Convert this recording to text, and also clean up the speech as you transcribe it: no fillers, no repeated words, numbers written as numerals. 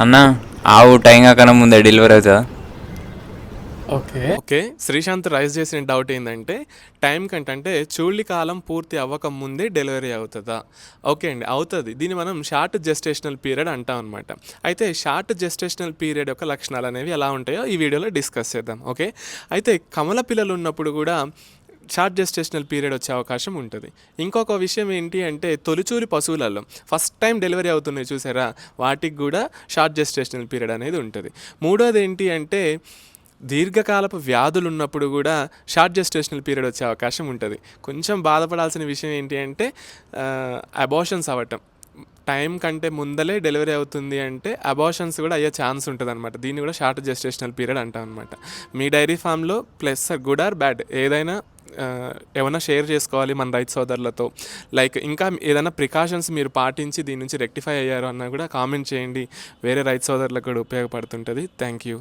అన్న ఆవు టైం కాకన్నా ముందే డెలివరీ అవుతుందా? ఓకే. శ్రీశాంత్ రైజ్ చేసిన డౌట్ ఏందంటే, టైం కంటే అంటే చూళ్ళి కాలం పూర్తి అవ్వక ముందే డెలివరీ అవుతదా? ఓకే అండి. అవుతది. దీన్ని మనం షార్ట్ జెస్టేషనల్ పీరియడ్ అంటాం అనమాట. అయితే షార్ట్ జెస్టేషనల్ పీరియడ్ యొక్క లక్షణాలనేవి ఎలా ఉంటాయో ఈ వీడియోలో డిస్కస్ చేద్దాం. ఓకే. అయితే కమల పిల్లలున్నప్పుడు గూడా షార్ట్ జెస్టేషనల్ పీరియడ్ వచ్చే అవకాశం ఉంటుంది. ఇంకొక విషయం ఏంటి అంటే తొలిచూరి పశువులలో ఫస్ట్ టైం డెలివరీ అవుతున్నాయి చూసారా, వాటికి కూడా షార్ట్ జెస్టేషనల్ పీరియడ్ అనేది ఉంటుంది. మూడోది ఏంటి అంటే దీర్ఘకాలపు వ్యాధులు ఉన్నప్పుడు కూడా షార్ట్ జెస్టేషనల్ పీరియడ్ వచ్చే అవకాశం ఉంటుంది. కొంచెం బాధపడాల్సిన విషయం ఏంటి అంటే అబార్షన్స్ అవ్వటం, టైం కంటే ముందలే డెలివరీ అవుతుంది అంటే అబార్షన్స్ కూడా అయ్యే ఛాన్స్ ఉంటుంది అనమాట. దీన్ని కూడా షార్ట్ జెస్టేషనల్ పీరియడ్ అంటాం అనమాట. మీ డైరీ ఫామ్లో ప్లస్ గుడ్ ఆర్ బ్యాడ్ ఏదైనా ఏమైనా షేర్ చేసుకోవాలి మన రైతు సోదరులతో. లైక్ ఇంకా ఏదైనా ప్రికాషన్స్ మీరు పాటించి దీని నుంచి రెక్టిఫై అయ్యారు అన్నా కూడా కామెంట్ చేయండి. వేరే రైతు సోదరులకు కూడా ఉపయోగపడుతుంటుంది. Thank you.